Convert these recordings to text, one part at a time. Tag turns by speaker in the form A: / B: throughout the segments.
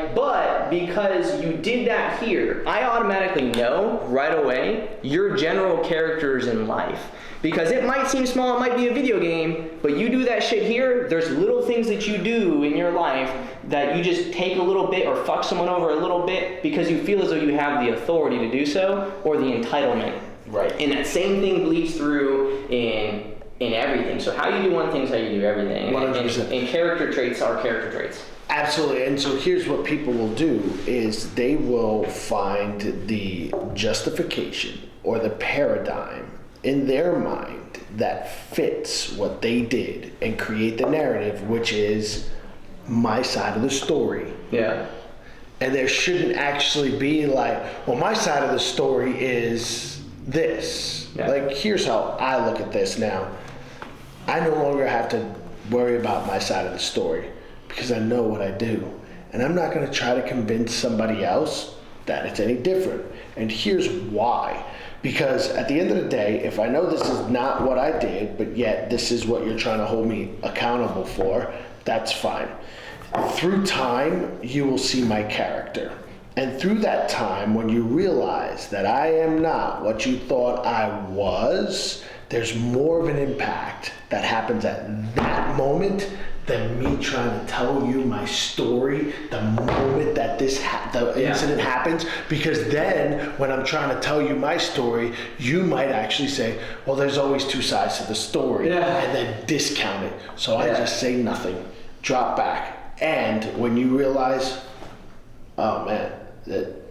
A: right? But because you did that here, I automatically know right away your general characters in life. Because it might seem small, it might be a video game, but you do that shit here, there's little things that you do in your life that you just take a little bit or fuck someone over a little bit because you feel as though you have the authority to do so, or the entitlement.
B: Right.
A: And that same thing bleeds through in everything. So how you do one thing is how you do everything.
B: 100%.
A: And character traits are character traits.
B: Absolutely. And so here's what people will do is they will find the justification or the paradigm in their mind that fits what they did and create the narrative, which is my side of the story.
A: Yeah.
B: And there shouldn't actually be like, well, my side of the story is this.
A: Yeah.
B: Like, here's how I look at this now. I no longer have to worry about my side of the story because I know what I do. And I'm not going to try to convince somebody else that it's any different. And here's why. Because at the end of the day, if I know this is not what I did, but yet this is what you're trying to hold me accountable for, that's fine. Through time, you will see my character. And through that time, when you realize that I am not what you thought I was, there's more of an impact that happens at that moment than me trying to tell you my story the moment that the incident happens. Because then when I'm trying to tell you my story, you might actually say, well, there's always two sides to the story, and then discount it. So I just say nothing, drop back. And when you realize, oh man,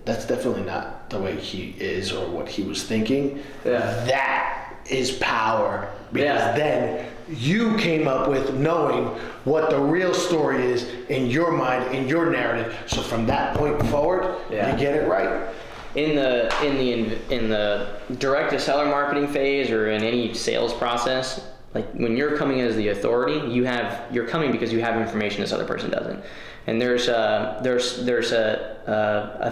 B: that's definitely not the way he is or what he was thinking, that is power. Because then you came up with knowing what the real story is in your mind, in your narrative. So from that point forward, you get it right.
A: In the direct to seller marketing phase or in any sales process, like when you're coming as the authority, you're coming because you have information this other person doesn't. And there's a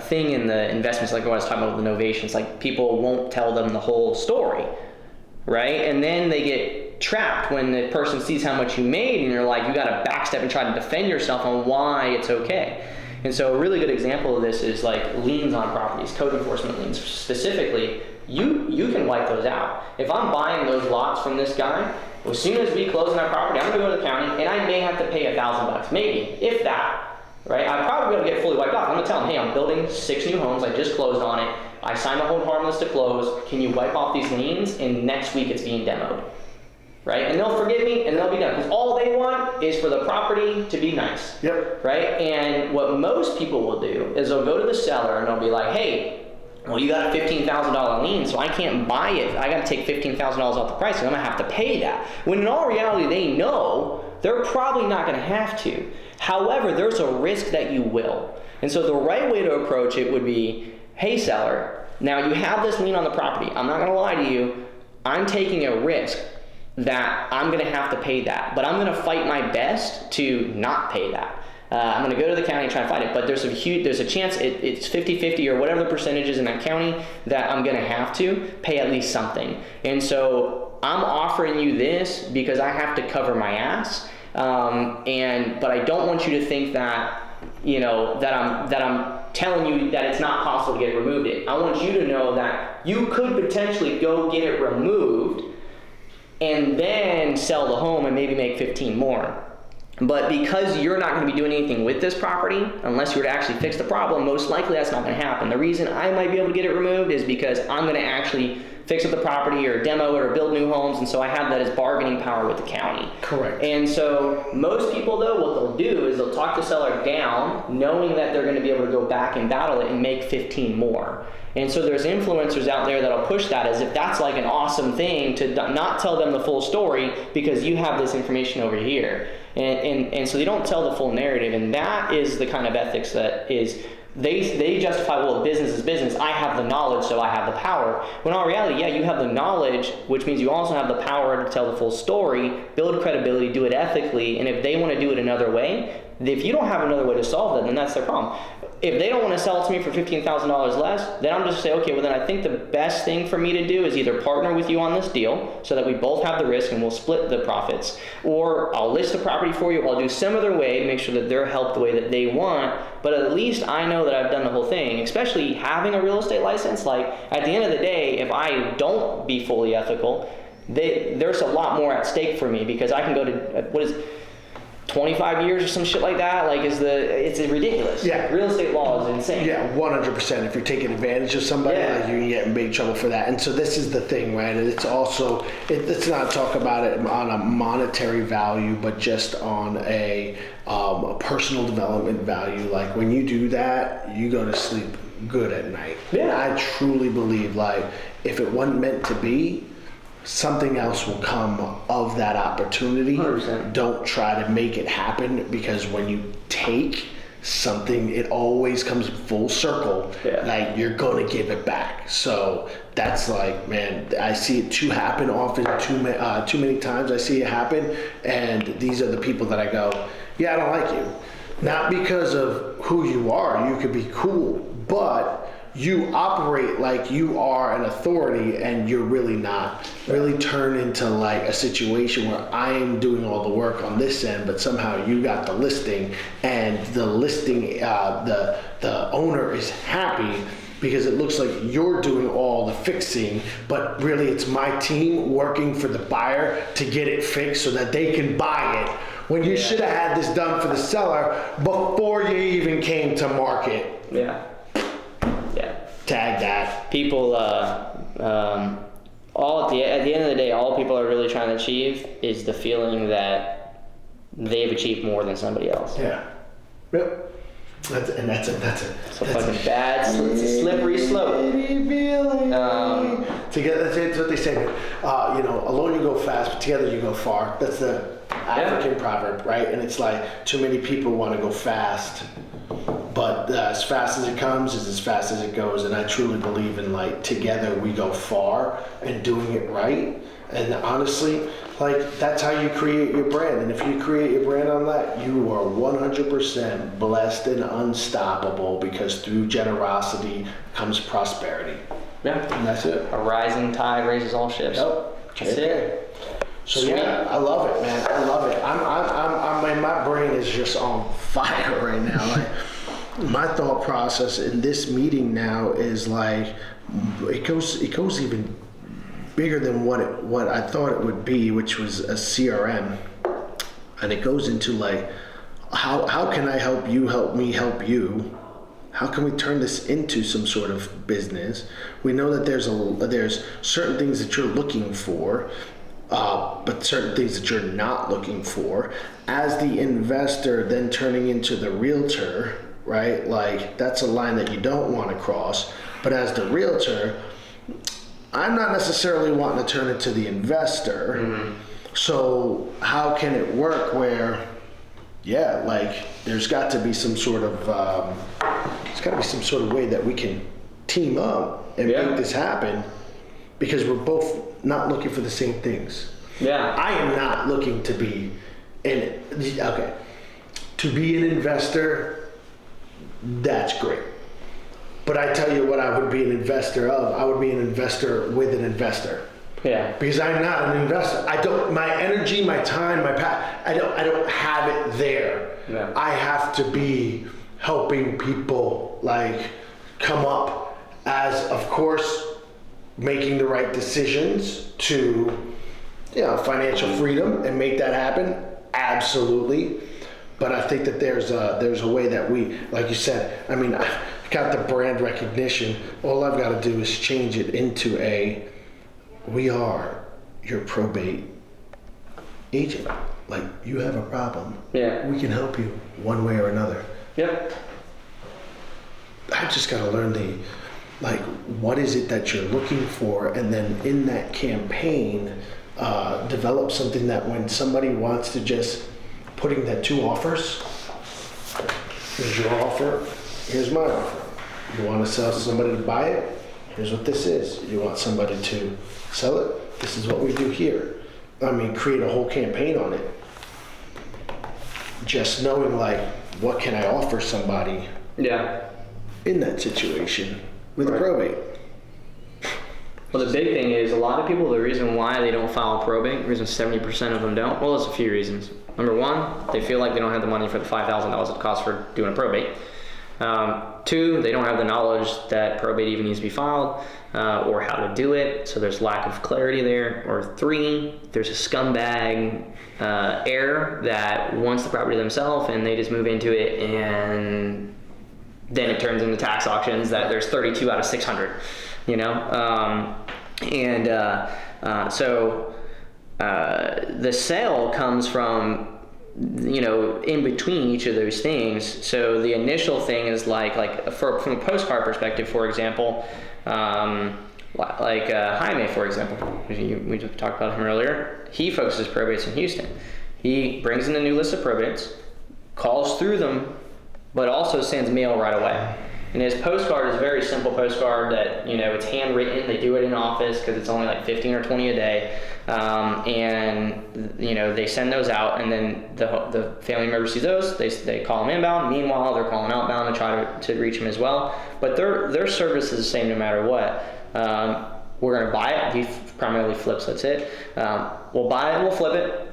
A: thing in the investments, like what I was talking about with the novations, like people won't tell them the whole story, right? And then they get trapped when the person sees how much you made and you're like, you got to backstep and try to defend yourself on why it's okay. And so a really good example of this is like liens on properties, code enforcement liens specifically. You can wipe those out. If I'm buying those lots from this guy, as soon as we close on that property, I'm gonna go to the county and I may have to pay $1,000, maybe, if that, right? I'd probably be able to get fully wiped off. I'm gonna tell him, hey, I'm building 6 new homes, I just closed on it, I signed a hold harmless to close, can you wipe off these liens? And next week it's being demoed, right? And they'll forgive me and they'll be done. Because all they want is for the property to be nice, right? And what most people will do is they'll go to the seller and they'll be like, hey, well, you got a $15,000 lien, so I can't buy it. I got to take $15,000 off the price, and I'm going to have to pay that. When in all reality, they know they're probably not going to have to. However, there's a risk that you will. And so the right way to approach it would be, hey, seller, now you have this lien on the property. I'm not going to lie to you. I'm taking a risk that I'm going to have to pay that, but I'm going to fight my best to not pay that. I'm going to go to the county and try to fight it, but there's a chance it's 50-50 or whatever the percentage is in that county that I'm going to have to pay at least something. And so I'm offering you this because I have to cover my ass, but I don't want you to think that that I'm telling you that it's not possible to get it removed. I want you to know that you could potentially go get it removed and then sell the home and maybe make 15 more. But because you're not going to be doing anything with this property, unless you were to actually fix the problem, most likely that's not going to happen. The reason I might be able to get it removed is because I'm going to actually fix up the property or demo it or build new homes, and so I have that as bargaining power with the county.
B: Correct.
A: And so most people, though, what they'll do is they'll talk the seller down, knowing that they're going to be able to go back and battle it and make 15 more. And so there's influencers out there that'll push that as if that's like an awesome thing to not tell them the full story because you have this information over here. And so they don't tell the full narrative, and that is the kind of ethics that is, they justify, well, business is business, I have the knowledge, so I have the power. When in reality, you have the knowledge, which means you also have the power to tell the full story, build credibility, do it ethically, and if they want to do it another way, if you don't have another way to solve that, then that's their problem. if they don't want to sell it to me for $15,000 less, then I'm just say, okay, well then I think the best thing for me to do is either partner with you on this deal so that we both have the risk and we'll split the profits, or I'll list the property for you, or I'll do some other way to make sure that they're helped the way that they want, but at least I know that I've done the whole thing, especially having a real estate license. Like, at the end of the day, if I don't be fully ethical, there's a lot more at stake for me, because I can go to, 25 years or some shit like that. Like, it's ridiculous.
B: Yeah.
A: Real estate law is insane.
B: Yeah, 100%. If you're taking advantage of somebody,
A: Yeah.
B: like, you can get in big trouble for that. And so this is the thing, right? And it's also, let's not talk about it on a monetary value, but just on a personal development value. Like, when you do that, you go to sleep good at night.
A: Yeah.
B: And I truly believe, like, if it wasn't meant to be, something else will come of that opportunity.
A: 100%.
B: Don't try to make it happen, because when you take something, it always comes full circle.
A: Yeah.
B: Like, you're gonna give it back. So that's like, man, I see it too happen often. Too many times I see it happen, and these are the people that I go, yeah, I don't like you. Not because of who you are. You could be cool, but you operate like you are an authority, and you're really not. Really turn into like a situation where I am doing all the work on this end, but somehow you got the listing, and the listing, the owner is happy because it looks like you're doing all the fixing, but really it's my team working for the buyer to get it fixed so that they can buy it. When you should have had this done for the seller before you even came to market.
A: Yeah. Yeah.
B: Tag that.
A: People, all at the end of the day, all people are really trying to achieve is the feeling that they've achieved more than somebody else.
B: Yeah. Yep. That's it.
A: It's a fucking bad, it's a slippery slope.
B: That's what they say. Alone you go fast, but together you go far. That's the African proverb, right? And it's like, too many people want to go fast, but as fast as it comes is as fast as it goes. And I truly believe in, like, together we go far, and doing it right. And honestly, like, that's how you create your brand. And if you create your brand on that, you are 100% blessed and unstoppable, because through generosity comes prosperity.
A: Yeah.
B: And that's it.
A: A rising tide raises all ships.
B: Yep.
A: That's it.
B: So
A: Sweet.
B: yeah, I love it, man. I love it. My brain is just on fire right now. Like, my thought process in this meeting now is like, it goes even bigger than what I thought it would be, which was a CRM, and it goes into like, how can I help you help me help you? How can we turn this into some sort of business? We know that there's certain things that you're looking for, but certain things that you're not looking for. As the investor, then turning into the realtor, right? Like, that's a line that you don't want to cross. But as the realtor, I'm not necessarily wanting to turn into the investor. Mm-hmm. So how can it work where, yeah, like, there's got to be some sort of way that we can team up and make this happen, because we're both not looking for the same things.
A: Yeah.
B: I am not looking to be an investor. That's great. But I tell you what I would be an investor of. I would be an investor with an investor.
A: Yeah.
B: Because I'm not an investor. My energy, my time, I don't have it there.
A: Yeah.
B: I have to be helping people, like, come up as, of course, making the right decisions to, financial freedom and make that happen. Absolutely. But I think that there's a way that we, like you said, I mean, I got the brand recognition. All I've got to do is change it into we are your probate agent. Like, you have a problem.
A: Yeah.
B: We can help you one way or another.
A: Yep.
B: I just got to learn what is it that you're looking for, and then in that campaign, develop something that when somebody wants to just putting that 2 offers, here's your offer, here's my offer. You want to sell to somebody to buy it? Here's what this is. You want somebody to sell it? This is what we do here. I mean, create a whole campaign on it. Just knowing, like, what can I offer somebody?
A: Yeah.
B: in that situation with
A: Right.
B: probate.
A: Well, the big thing is a lot of people, the reason why they don't file probate, the reason 70% of them don't, well, there's a few reasons. Number one, they feel like they don't have the money for the $5,000 it costs for doing a probate. Two, they don't have the knowledge that probate even needs to be filed or how to do it, so there's lack of clarity there. Or three, there's a scumbag heir that wants the property themselves and they just move into it, and then it turns into tax auctions that there's 32 out of 600, you know? So the sale comes from, you know, in between each of those things. So the initial thing is like from a postcard perspective, for example, Jaime, for example, we talked about him earlier. He focuses probates in Houston. He brings in a new list of probates, calls through them, but also sends mail right away. And his postcard is a very simple postcard that, you know, it's handwritten. They do it in office because it's only like 15 or 20 a day. And, you know, they send those out, and then the family member sees those. They call them inbound. Meanwhile, they're calling outbound to try to reach them as well. But their service is the same no matter what. We're going to buy it. He primarily flips, that's it. We'll buy it, we'll flip it.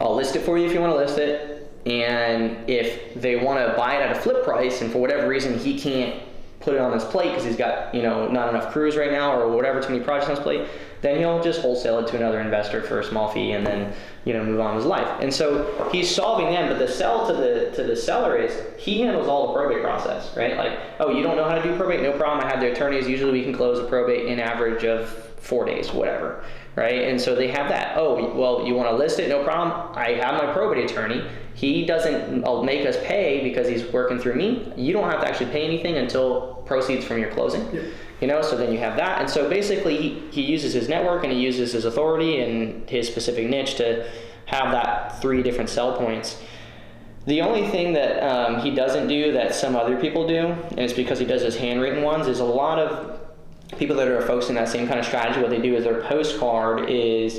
A: I'll list it for you if you want to list it. And if they want to buy it at a flip price, and for whatever reason he can't put it on his plate because he's got, you know, not enough crews right now or whatever, too many projects on his plate, then he'll just wholesale it to another investor for a small fee and then, you know, move on with his life. And so he's solving them, but the sell to the seller is he handles all the probate process, right? Like, oh, you don't know how to do probate? No problem. I have the attorneys. Usually we can close a probate in average of 4 days, whatever, right? And so they have that. Oh, well, you want to list it? No problem. I have my probate attorney. He doesn't make us pay because he's working through me. You don't have to actually pay anything until proceeds from your closing. Yeah. You know, so then you have that. And so basically he uses his network and he uses his authority and his specific niche to have that 3 different sell points. The only thing that he doesn't do that some other people do, and it's because he does his handwritten ones, is a lot of people that are focused in that same kind of strategy, what they do is their postcard is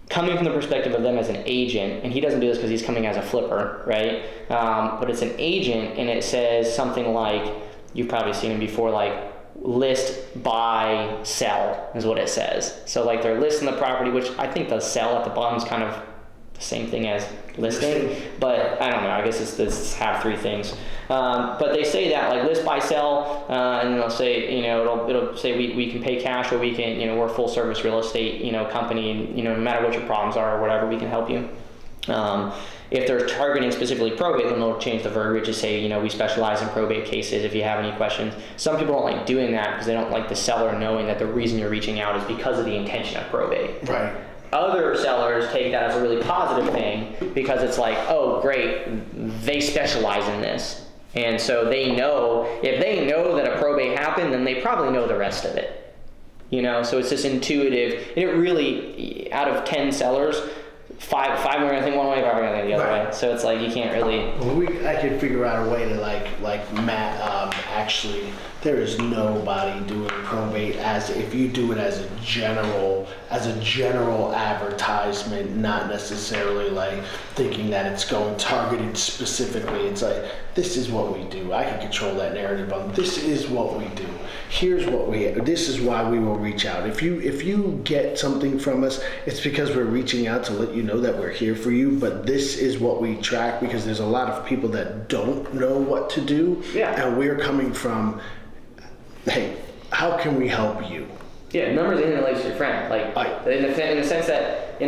A: coming from the perspective of them as an agent, and he doesn't do this because he's coming as a flipper, right? But it's an agent, and it says something like, you've probably seen it before, like list, buy, sell is what it says. So like they're listing the property, which I think the sell at the bottom is kind of the same thing as listing, but I don't know, I guess it's have 3 things. But they say that like list, buy, sell, and they'll say, you know, it'll say we can pay cash, or we can, you know, we're a full service real estate, you know, company, and, you know, no matter what your problems are or whatever, we can help you. If they're targeting specifically probate, then they'll change the verbiage to say, you know, we specialize in probate cases if you have any questions. Some people don't like doing that because they don't like the seller knowing that the reason you're reaching out is because of the intention of probate.
B: Right.
A: Other sellers take that as a really positive thing because it's like, oh, great, they specialize in this. And so they know, if they know that a probate happened, then they probably know the rest of it. You know, so it's this intuitive, and it really, out of 10 sellers, five are gonna think one way, 5 are gonna think the other way. So it's like you can't really.
B: Well, I could figure out a way to like Matt. Actually, there is nobody doing probate as if you do it as a general advertisement, not necessarily like thinking that it's going targeted specifically. It's like, this is what we do. I can control that narrative on this is what we do. Here's what this is why we will reach out. If you get something from us, it's because we're reaching out to let you know that we're here for you, but this is what we track because there's a lot of people that don't know what to do.
A: Yeah.
B: And we're coming from, hey, how can we help you?
A: Yeah, numbers isn't related to your friend. Like in the sense that we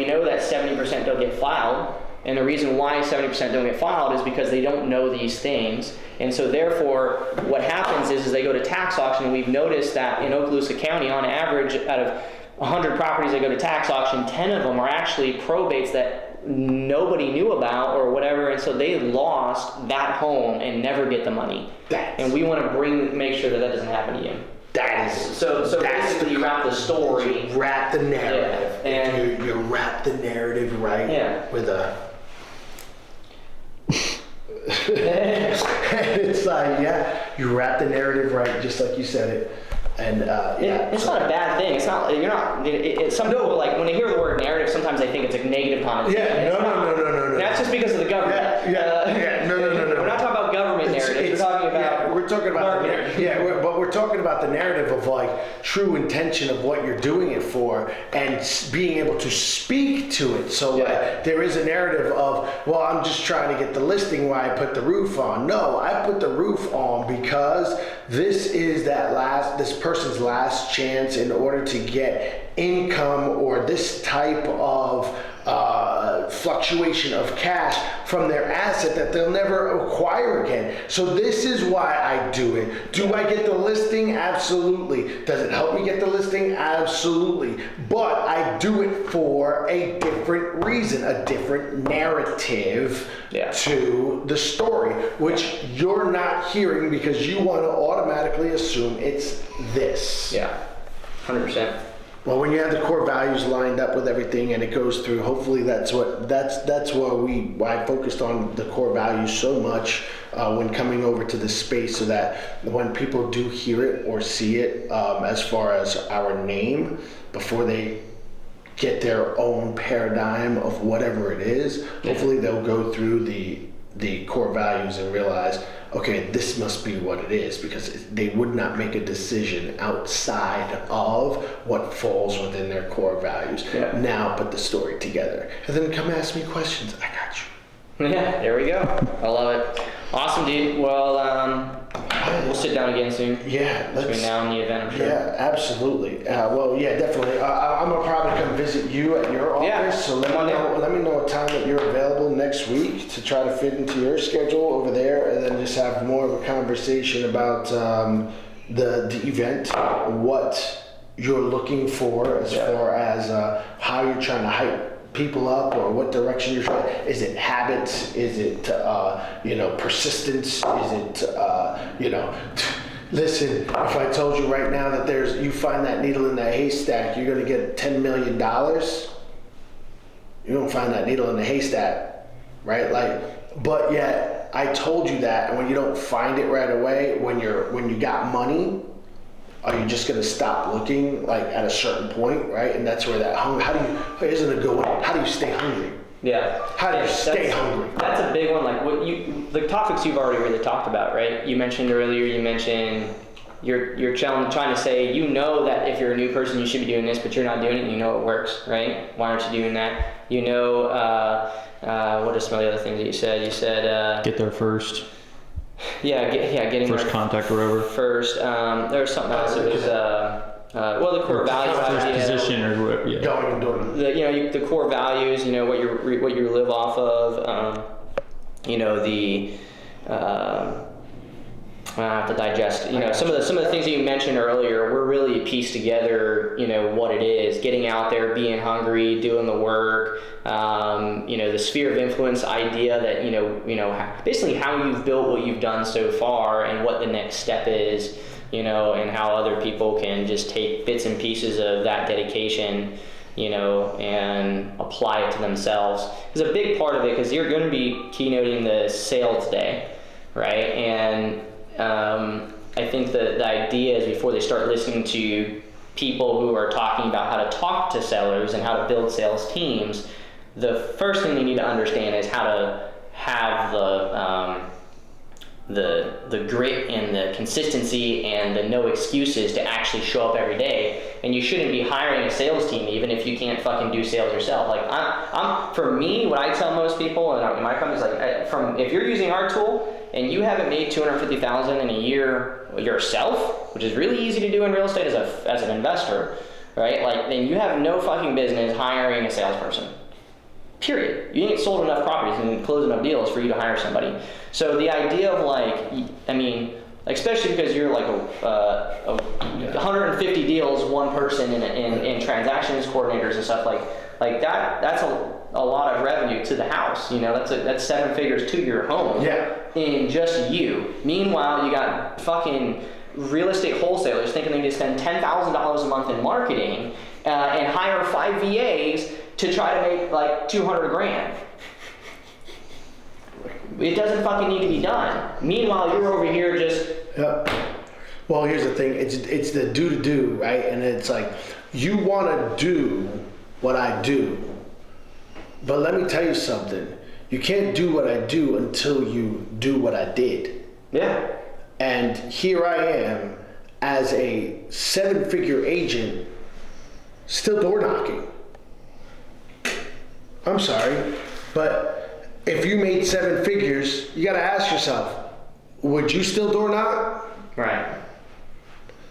A: know that 70% don't get filed, and the reason why 70% don't get filed is because they don't know these things. And so therefore, what happens is they go to tax auction. We've noticed that in Okaloosa County, on average, out of 100 properties that go to tax auction, 10 of them are actually probates that nobody knew about or whatever, and so they lost that home and never get the money. And we want to make sure that doesn't happen to you.
B: That is
A: so basically you wrap the story.
B: You wrap the narrative.
A: Yeah, and
B: you wrap the narrative right.
A: Yeah.
B: With a. It's like, yeah, you wrap the narrative right, just like you said it. And
A: it's not a bad thing. It's not. You're not. Some people, like, when they hear the word narrative, sometimes they think it's a negative connotation.
B: Yeah. No.
A: That's just because of the government.
B: Yeah. No.
A: We're not talking about government narrative.
B: we're talking about but we're talking about the narrative of like true intention of what you're doing it for and being able to speak to it. So like, there is a narrative of, well, I'm just trying to get the listing where I put the roof on. No, I put the roof on because this is this person's last chance in order to get income or this type of fluctuation of cash from their asset that they'll never acquire again. So this is why I do it. Do I get the listing? Absolutely. Does it help me get the listing? Absolutely. But I do it for a different reason, a different narrative to the story, which you're not hearing because you want to automatically assume it's this.
A: Yeah, 100%.
B: Well, when you have the core values lined up with everything and it goes through, hopefully that's why I focused on the core values so much when coming over to this space, so that when people do hear it or see it, as far as our name, before they get their own paradigm of whatever it is, hopefully they'll go through the core values and realize, okay, this must be what it is, because they would not make a decision outside of what falls within their core values. Yeah. Now put the story together and then come ask me questions. I got you.
A: Yeah, there we go. I love it. Awesome, dude. Well, we'll sit down again soon.
B: Yeah,
A: between now and the event, I'm sure.
B: Yeah, absolutely. Well, yeah, definitely. I'm gonna probably come visit you at your office. Yeah. So let me know a time that you're available next week to try to fit into your schedule over there, and then just have more of a conversation about the event, what you're looking for as far as how you're trying to hype people up, or what direction you're trying. Is it habits? Is it persistence? Is it listen, if I told you right now that you find that needle in that haystack, you're gonna get $10 million. You don't find that needle in the haystack, right? But yet I told you that, and when you don't find it right away, when you got money, are you just going to stop looking at a certain point, right? And that's where that hunger, isn't it good one? How do you stay hungry?
A: Yeah.
B: How do you stay hungry?
A: That's a big one. The topics you've already really talked about, right? You mentioned earlier, you're trying to say, that if you're a new person, you should be doing this, but you're not doing it, and you know it works, right? Why aren't you doing that? What are some of the other things that you said? You said,
C: get there first.
A: Getting
C: first contact or whatever.
A: First, there was something else. It was the core value
C: first
A: idea.
C: Position or whatever. Yeah.
B: Going and doing.
A: The core values. What you live off of. I have to digest. Some of the things that you mentioned earlier. We're really pieced together. What it is. Getting out there, being hungry, doing the work. The sphere of influence idea that basically how you've built what you've done so far and what the next step is. And how other people can just take bits and pieces of that dedication. And apply it to themselves. Is a big part of it, because you're going to be keynoting the sale today, right? And I think the idea is, before they start listening to people who are talking about how to talk to sellers and how to build sales teams, the first thing they need to understand is how to have the grit and the consistency and the no excuses to actually show up every day. And you shouldn't be hiring a sales team even if you can't fucking do sales yourself. For me, what I tell most people in my company is if you're using our tool and you haven't made $250,000 in a year yourself, which is really easy to do in real estate as an investor, right? Then you have no fucking business hiring a salesperson. Period. You ain't sold enough properties and closed enough deals for you to hire somebody. So the idea of especially because you're 150 deals, one person in transactions coordinators and stuff like that. That's a lot of revenue to the house. That's 7 figures to your home.
B: Yeah.
A: In just you. Meanwhile, you got fucking real estate wholesalers thinking they need to spend $10,000 a month in marketing and hire 5 VAs to try to make $200,000. It doesn't fucking need to be done. Meanwhile, you're over here just.
B: Yep. Well, here's the thing. It's the do, right? And it's you want to do what I do, but let me tell you something. You can't do what I do until you do what I did.
A: Yeah.
B: And here I am as a 7-figure agent still door knocking. I'm sorry, but if you made 7 figures, you gotta ask yourself, would you still door knock?
A: Right.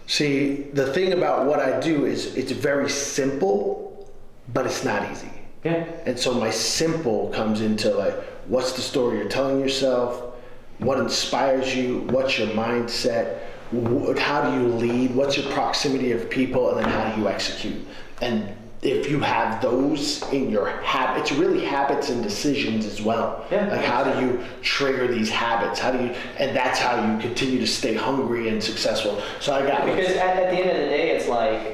B: See, the thing about what I do is it's very simple, but it's not easy.
A: Yeah.
B: And so my simple comes into like, what's the story you're telling yourself? What inspires you? What's your mindset? How do you lead? What's your proximity of people? And then how do you execute? And if you have those in your habit, it's really habits and decisions as well.
A: Yeah.
B: Like how do you trigger these habits? And that's how you continue to stay hungry and successful. So I got
A: because at the end of the day, it's like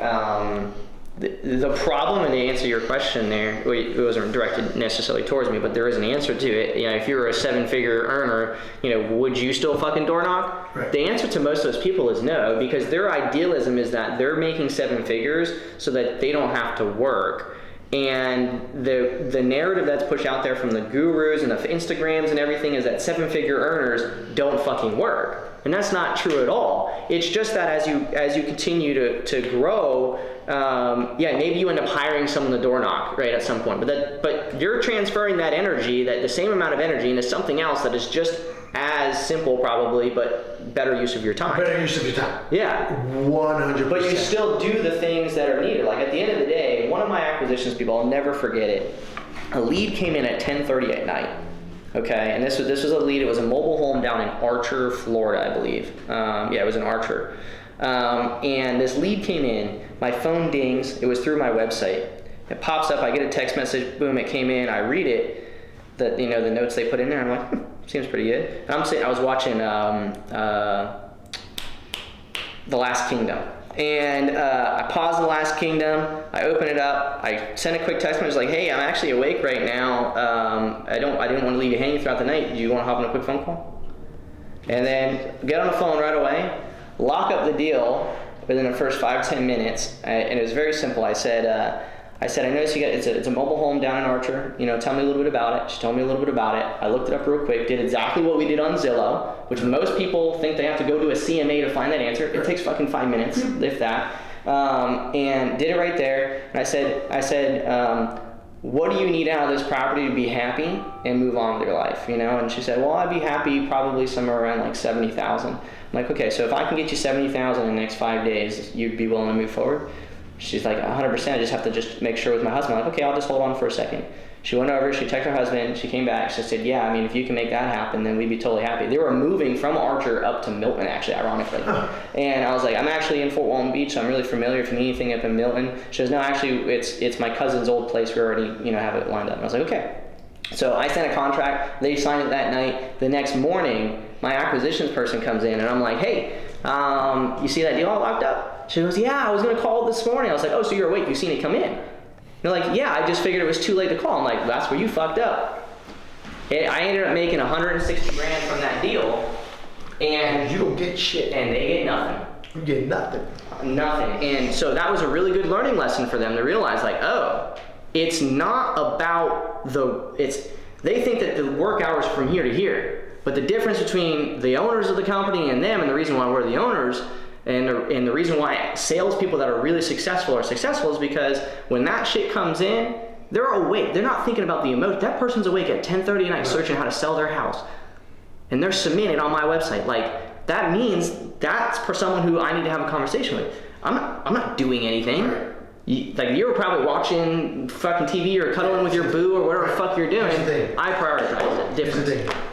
A: the problem, and to answer your question there, it wasn't directed necessarily towards me, but there is an answer to it. You know, if you're a 7-figure earner, you know, would you still fucking door knock?
B: Right.
A: The answer to most of those people is no, because their idealism is that they're making 7 figures so that they don't have to work. And the narrative that's pushed out there from the gurus and the Instagrams and everything is that 7-figure earners don't fucking work. And that's not true at all. It's just that as you continue to grow, maybe you end up hiring someone to door knock, right, at some point. But you're transferring that energy, the same amount of energy, into something else that is just as simple probably, but better use of your time.
B: better use of your time.
A: Yeah.
B: 100%.
A: But you still do the things that are needed. Like at the end of the day, one of my acquisitions people, I'll never forget it. A lead came in at 10:30 at night. Okay, and this was a lead. It was a mobile home down in Archer, Florida, I believe. It was in Archer. And this lead came in. My phone dings. It was through my website. It pops up. I get a text message. Boom! It came in. I read it. The notes they put in there. I'm like, seems pretty good. And I was watching The Last Kingdom. And I paused The Last Kingdom. I open it up. I sent a quick text message like, "Hey, I'm actually awake right now. I didn't want to leave you hanging throughout the night. Do you want to hop on a quick phone call?" And then get on the phone right away. Lock up the deal within the first 5-10 minutes. And it was very simple. I said, I noticed you got it's a mobile home down in Archer. You know, tell me a little bit about it. She told me a little bit about it. I looked it up real quick. Did exactly what we did on Zillow, which most people think they have to go to a CMA to find that answer. It takes fucking 5 minutes, if that. And did it right there. And I said, what do you need out of this property to be happy and move on with your life? You know? And she said, well, I'd be happy probably somewhere around like 70,000. I'm like, okay, so if I can get you 70,000 in the next 5 days, you'd be willing to move forward? She's like, 100%, I just have to make sure with my husband. I'm like, okay, I'll just hold on for a second. She went over, she texted her husband, she came back, she said, yeah, I mean, if you can make that happen, then we'd be totally happy. They were moving from Archer up to Milton, actually, ironically. And I was like, I'm actually in Fort Walton Beach, so I'm really familiar if you need anything up in Milton. She goes, no, actually, it's my cousin's old place. We already, have it lined up. And I was like, okay. So I sent a contract, they signed it that night. The next morning, my acquisitions person comes in, and I'm like, hey, you see that deal all locked up? She goes, yeah, I was going to call this morning. I was like, oh, so you're awake, you seen it come in? They're like, yeah, I just figured it was too late to call. I'm like, that's where you fucked up. I ended up making 160 grand from that deal. And
B: you don't get shit.
A: And they get nothing.
B: You get nothing.
A: Nothing. And so that was a really good learning lesson for them to realize, like, oh, it's not about they think that the work hours are from here to here. But the difference between the owners of the company and them, and the reason why we're the owners, and the reason why salespeople that are really successful are successful is because when that shit comes in, they're awake. They're not thinking about the emotion. That person's awake at 10:30 at night searching how to sell their house. And they're submitting on my website. Like, that means that's for someone who I need to have a conversation with. I'm not doing anything. You were probably watching fucking TV or cuddling with your boo or whatever the fuck you're doing. I prioritize it differently.
B: Here's the thing.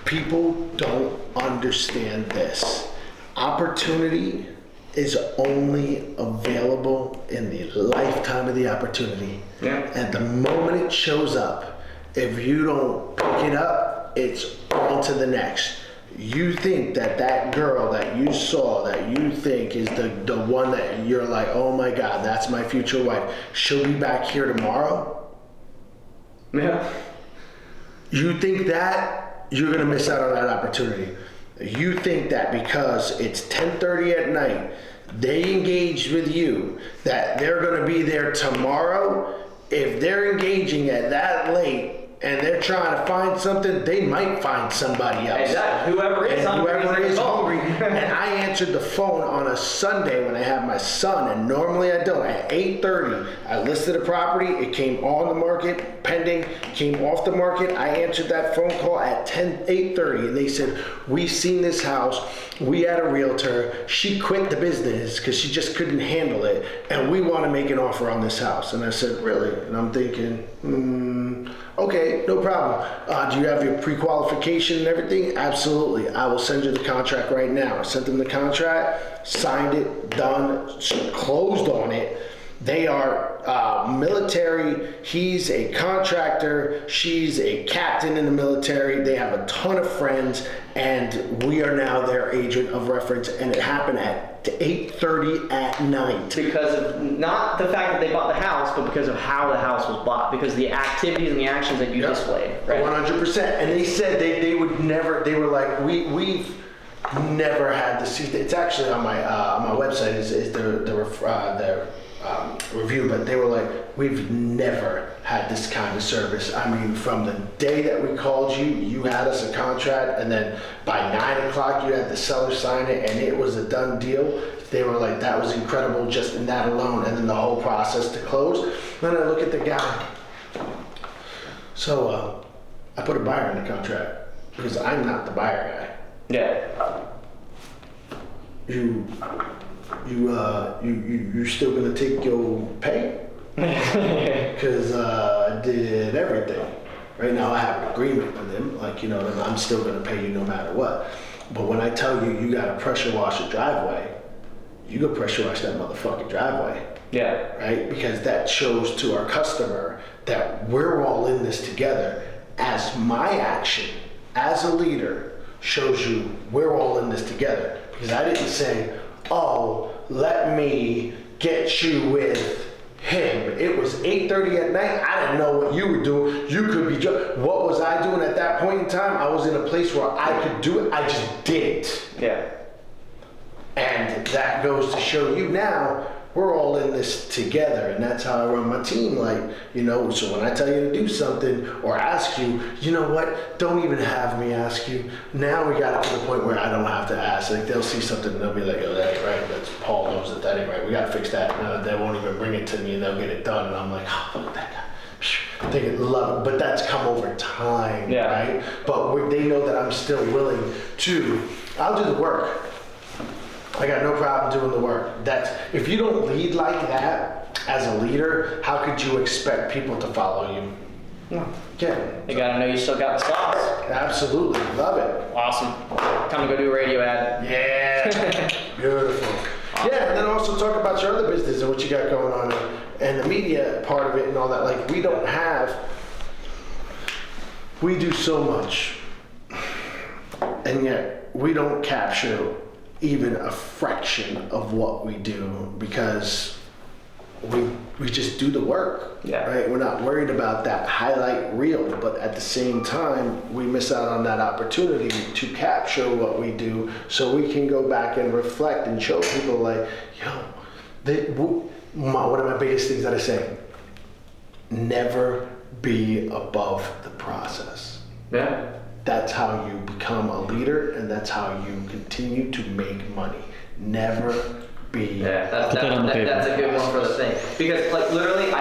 B: People don't understand this. Opportunity is only available in the lifetime of the opportunity.
A: Yeah.
B: And the moment it shows up, if you don't pick it up, it's on to the next. You think that girl that you saw, that you think is the one that you're like, oh my God, that's my future wife, she'll be back here tomorrow?
A: Yeah.
B: You think that you're gonna miss out on that opportunity. You think that because it's 10:30 at night, they engaged with you, that they're gonna be there tomorrow. If they're engaging at that late and they're trying to find something, they might find somebody else.
A: Exactly. Whoever is hungry.
B: And I answered the phone on a Sunday when I have my son, and normally I don't. At 8:30, I listed a property. It came on the market, pending, came off the market. I answered that phone call at 8:30, and they said, "We've seen this house. We had a realtor. She quit the business because she just couldn't handle it, and we want to make an offer on this house." And I said, "Really?" And I'm thinking, okay, no problem. Do you have your pre-qualification and everything? Absolutely. I will send you the contract right now. I sent them the contract, signed it, done, closed on it. They are military. He's a contractor. She's a captain in the military. They have a ton of friends, and we are now their agent of reference. And it happened at 8:30 at night.
A: Because of not the fact that they bought the house, but because of how the house was bought, because of the activities and the actions that you displayed. Right?
B: 100%. And they said they would never. They were like, we've never had this. It's actually on my website. Is the review, but they were like, we've never had this kind of service. I mean, from the day that we called you, you had us a contract, and then by 9 o'clock you had the seller sign it, and it was a done deal. They were like, that was incredible just in that alone, and then the whole process to close. Then I look at the guy. So I put a buyer in the contract because I'm not the buyer guy.
A: Yeah.
B: You still gonna take your pay? Because I did everything. Right now I have an agreement with him, like, you know, I'm still gonna pay you no matter what. But when I tell you gotta pressure wash a driveway, you go pressure wash that motherfucking driveway.
A: Yeah.
B: Right? Because that shows to our customer that we're all in this together. As my action, as a leader, shows you we're all in this together. Because I didn't say, oh, let me get you with him. It was 8:30 at night. I didn't know what you were doing. You could be, what was I doing at that point in time? I was in a place where I could do it. I just did it.
A: Yeah.
B: And that goes to show you now, we're all in this together, and that's how I run my team. Like, you know, so when I tell you to do something or ask you, you know what, don't even have me ask you. Now we got it to the point where I don't have to ask. Like, they'll see something and they'll be like, oh, that ain't right. That's Paul knows that ain't right. We got to fix that. And they won't even bring it to me, and they'll get it done. And I'm like, oh, fuck that guy. They can love it, but that's come over time, right? But they know that I'm still willing to, I'll do the work. I got no problem doing the work. That's, if you don't lead like that as a leader, how could you expect people to follow you?
A: No.
B: Yeah.
A: You gotta know you still got the sauce.
B: Absolutely. Love it.
A: Awesome. Time to go do a radio ad.
B: Yeah. Beautiful. Awesome. Yeah, and then also talk about your other business and what you got going on and the media part of it and all that. Like, we do so much, and yet we don't capture even a fraction of what we do because we just do the work, right? We're not worried about that highlight reel, but at the same time, we miss out on that opportunity to capture what we do so we can go back and reflect and show people like, one of my biggest things that I say, never be above the process.
A: Yeah.
B: That's how you become a leader, and that's how you continue to make money. Never be.
A: Yeah, that's a good one for the thing. Because, like, literally,